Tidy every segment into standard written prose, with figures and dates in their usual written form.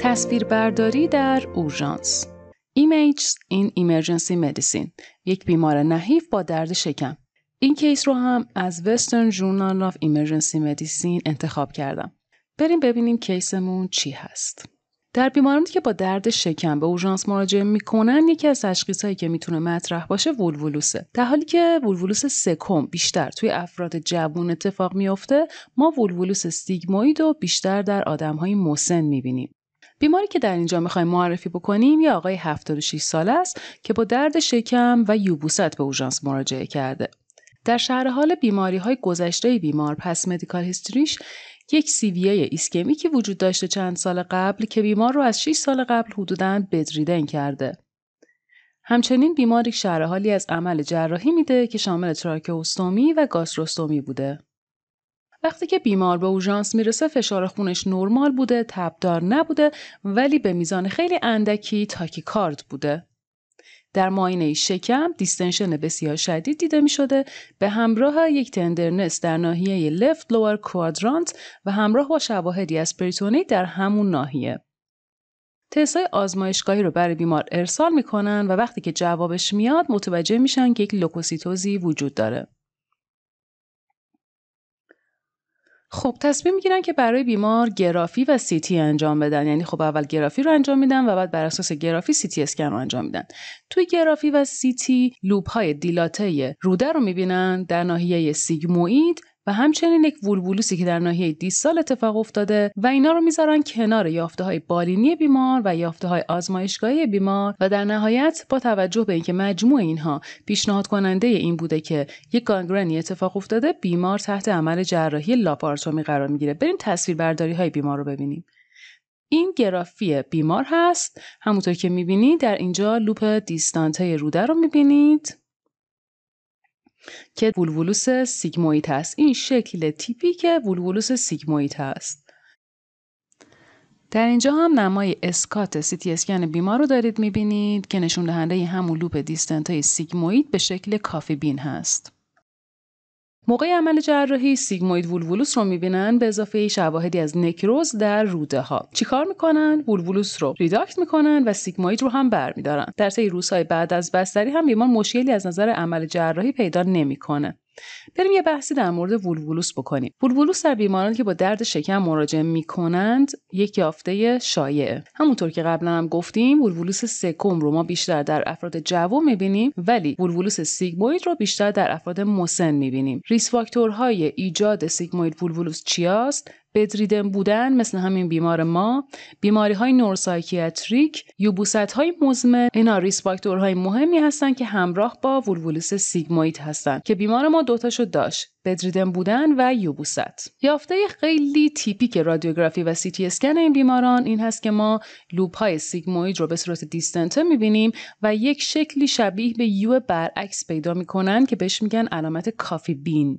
تصویربرداری در اورژانس. Images in Emergency Medicine. یک بیمار نحیف با درد شکم. این کیس رو هم از Western Journal of Emergency Medicine انتخاب کردم. بریم ببینیم کیسمون چی هست. در بیمارانی که با درد شکم به اورژانس مراجعه میکنن، یکی از تشخیصایی که میتونه مطرح باشه وولوولوسه. در حالی که وولوولوس سکم بیشتر توی افراد جوان اتفاق میفته، ما وولوولوس سیگموید رو بیشتر در آدم‌های مسن میبینیم. بیماری که در اینجا میخوایم معرفی بکنیم یه آقای 76 ساله است که با درد شکم و یوبوست به اورژانس مراجعه کرده. در شرح حال بیماری‌های گذشته بیمار پس مدیکال هیستوریش یک CVA ایسکمیکی وجود داشته چند سال قبل که بیمار رو از 6 سال قبل حدوداً بدریدن کرده. همچنین بیماری شرح حالی از عمل جراحی میده که شامل تراکئوستومی و گاستروستومی بوده. وقتی که بیمار به اورژانس میرسه فشار خونش نرمال بوده، تبدار نبوده، ولی به میزان خیلی اندکی تاکیکارد بوده. در معاینه شکم دیستنشن بسیار شدید دیده می شده به همراه یک تندرنس در ناحیه left lower quadrant و همراه با شواهدی از پریتونیت در همون ناحیه. تست‌های آزمایشگاهی رو برای بیمار ارسال میکنن و وقتی که جوابش میاد متوجه میشن که یک لوکوسیتوزی وجود داره. خب تصمیم میگیرن که برای بیمار گرافی و CT انجام بدن. یعنی خب اول گرافی رو انجام میدن و بعد بر اساس گرافی CT اسکن رو انجام میدن. توی گرافی و CT لوب های دیلاته روده رو میبینن در ناحیه سیگموئید و همچنین یک وولوولوسی که در ناحیه دیستال اتفاق افتاده و اینا رو میذارن کنار یافته های بالینی بیمار و یافته های آزمایشگاهی بیمار و در نهایت با توجه به اینکه مجموع اینها پیشنهاد کننده این بوده که یک گانگرنی اتفاق افتاده، بیمار تحت عمل جراحی لاپاراتومی قرار میگیره. بریم تصویربرداری های بیمار رو ببینیم. این گرافی بیمار هست. همونطور که میبینید در اینجا لوپ دیستانته روده رو میبینید که وولوولوس سیگموئید هست. این شکل تیپیک وولوولوس سیگموئید هست. در اینجا هم نمای اسکات CT اسکن بیمار رو دارید میبینید که نشون دهنده همون لوپ دیستانته سیگموئید به شکل کافی بین هست. موقع عمل جراحی سیگموید وولوولوس رو میبینن به اضافه شواهدی از نکروز در روده ها. چیکار میکنن؟ وولوولوس رو ریداکت میکنن و سیگموید رو هم برمیدارن. در طی روزهای بعد از بستری هم بیمار مشکلی از نظر عمل جراحی پیدا نمیکنه. بریم یه بحثی در مورد وولوولوس بکنیم. وولوولوس در بیمارانی که با درد شکم مراجعه میکنند یک یافته شایعه. همونطور که قبلا هم گفتیم وولوولوس سکم رو ما بیشتر در افراد جوان میبینیم، ولی وولوولوس سیگموید رو بیشتر در افراد مسن میبینیم. ریسک فاکتورهای ایجاد سیگموید وولوولوس چیاست؟ بدریدن بودن مثل همین بیمار ما، بیماری‌های نورسایکیاتریک، یوبوست‌های مزمن، اینا ریسک فاکتورهای مهمی هستن که همراه با وولوولوس سیگموید هستن که بیمار ما دوتاشو داشت، بدریدن بودن و یوبوست. یافته خیلی تیپیک رادیوگرافی و CT اسکن این بیماران این هست که ما لوب‌های سیگموید رو به صورت دیستنته می‌بینیم و یک شکلی شبیه به یو برعکس پیدا می‌کنن که بهش میگن علامت کافی بین.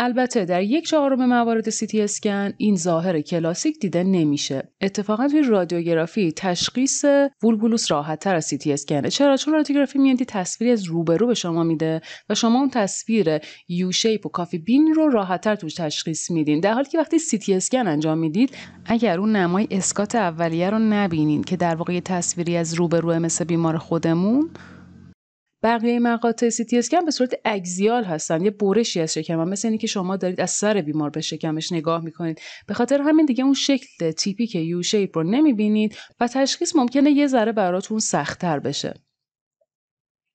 البته در 1/4 موارد CT اسکن این ظاهر کلاسیک دیده نمیشه. اتفاقا توی رادیوگرافی تشخیص وولوولوس راحت‌تر از CT اسکنه. چرا؟ چون رادیوگرافی میاد تصویری از روبرو به شما میده و شما اون تصویر یو شیپ و کافی بین رو راحت‌تر توش تشخیص میدین. در حالی که وقتی CT اسکن انجام میدید اگر اون نمای اسکات اولیه رو نبینین که در واقع تصویری از روبرو مثل بیمار خودمون، بقیه مقاطع CT اسکن به صورت اکزیال هستن، یه برشی از شکم، مثل اینی که شما دارید از سر بیمار به شکمش نگاه میکنید. به خاطر همین دیگه اون شکل تیپیک یو شیپ رو نمیبینید و تشخیص ممکنه یه ذره براتون سخت‌تر بشه.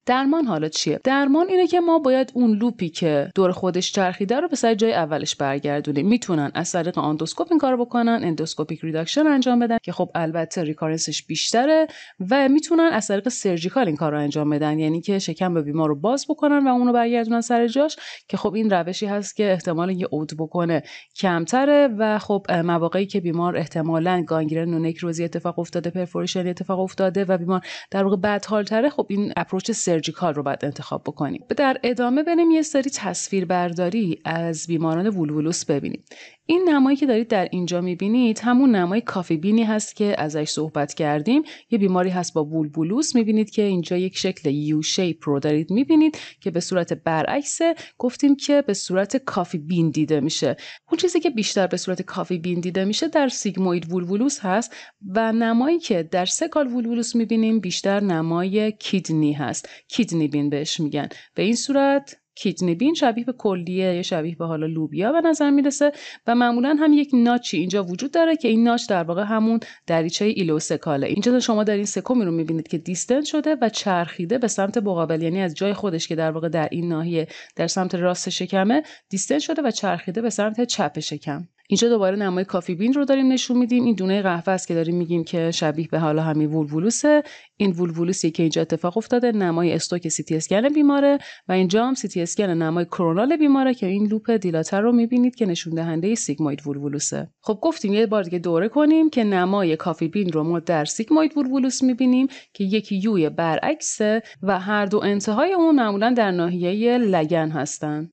درمان حالا چیه؟ درمان اینه که ما باید اون لوپی که دور خودش چرخیده رو به سر جای اولش برگردونیم. میتونن از طریق اندوسکوپ این کارو بکنن، اندوسکوپیک ریداکشن انجام بدن که خب البته ریکارنسش بیشتره، و میتونن از طریق سرجیکال این کارو انجام بدن، یعنی که شکم به بیمار رو باز بکنن و اونو برگردونن سر جاش، که خب این روشی هست که احتمال یه عود بکنه کمتره و خب مواقعی که بیمار احتمالاً گانگرن و نکروزی اتفاق افتاده، پرفوریشن اتفاق افتاده و بیمار در واقع بدحال‌تره، خب این اپروچ سرجیکال رو باید انتخاب بکنیم. در ادامه بریم یه سری تصویر برداری از بیماران وولوولوس ببینیم. این نمایی که دارید در اینجا میبینید همون نمای کافی بینی هست که ازش صحبت کردیم. یه بیماری هست با وولوولوس. میبینید که اینجا یک شکل یو شیپ رو دارید میبینید که به صورت برعکسه. گفتیم که به صورت کافی بین دیده میشه. اون چیزی که بیشتر به صورت کافی بین دیده میشه در سیگموید وولوولوس هست و نمایی که در سکال وولوولوس میبینیم بیشتر نمای کیدنی هست. کیدنی بین بهش میگن. به این صورت کیدنی بین شبیه به کلیه یا شبیه به حالا لوبیا به نظر میرسه و معمولا هم یک ناچی اینجا وجود داره که این ناچ در واقع همون دریچه ایلوسکاله. اینجا شما در این سکومی رو میبینید که دیستنت شده و چرخیده به سمت مقابل، یعنی از جای خودش که در واقع در این ناحیه در سمت راست شکمه دیستنت شده و چرخیده به سمت چپ شکم. اینجا دوباره نمای کافی بین رو داریم نشون میدیم. این دونه قهوه است که داریم میگیم که شبیه به حالا همین وولوولوسه. این وولوولوسی که اینجا اتفاق افتاده نمای استوک سی تی اسکن بیماره و اینجا هم سی تی اسکن نمای کرونال بیماره که این لوپ دیلاتر رو میبینید که نشون دهنده سیگموید وولوولوسه. خب گفتیم یه بار دیگه دوره کنیم که نمای کافی بین رو ما در سیگموید وولوولوس میبینیم که یکی یوی برعکسه و هر دو انتهای اون معمولا در ناحیه لگن هستن.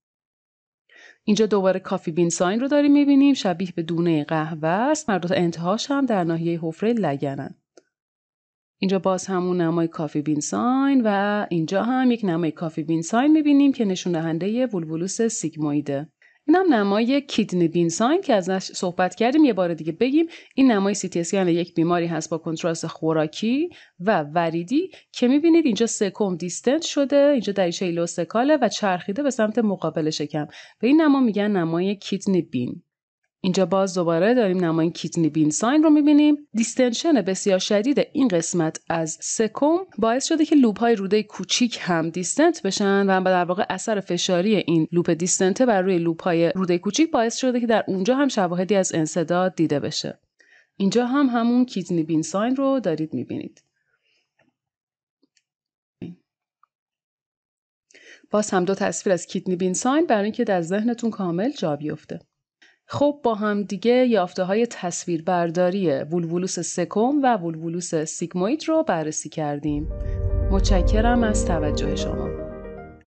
اینجا دوباره کافی بین ساین رو داریم میبینیم شبیه به دونه قهوه است. هر دو انتهاش هم در ناحیه حفره لگنن. اینجا باز همون نمای کافی بین ساین و اینجا هم یک نمای کافی بین ساین میبینیم که نشون دهنده وولوولوس سیگمویده. این هم نمای کیدنی بین ساین که ازش صحبت کردیم. یه بار دیگه بگیم این نمای سی تی اسکن یک بیماری هست با کنتراست خوراکی و وریدی که میبینید اینجا سکوم دیستنت شده، اینجا دریچه ایلوسکاله و چرخیده به سمت مقابل شکم. به این نما میگن نمای کیدنی بین. اینجا باز دوباره داریم نمای کیدنی بین ساین رو میبینیم. دیستنشن بسیار شدید این قسمت از سکوم باعث شده که لوپ های روده کوچیک هم دیستنت بشن و در واقع اثر فشاری این لوپ دیستنت بر روی لوپ های روده کوچیک باعث شده که در اونجا هم شواهدی از انسداد دیده بشه. اینجا هم همون کیدنی بین ساین رو دارید میبینید. باز هم دو تصویر از کیدنی بین ساین برای اینکه در ذهنتون کامل جا بیفته. خب با هم دیگه یافته‌های تصویربرداری وولوولوس سکوم و وولوولوس سیگموید رو بررسی کردیم. متشکرم از توجه شما.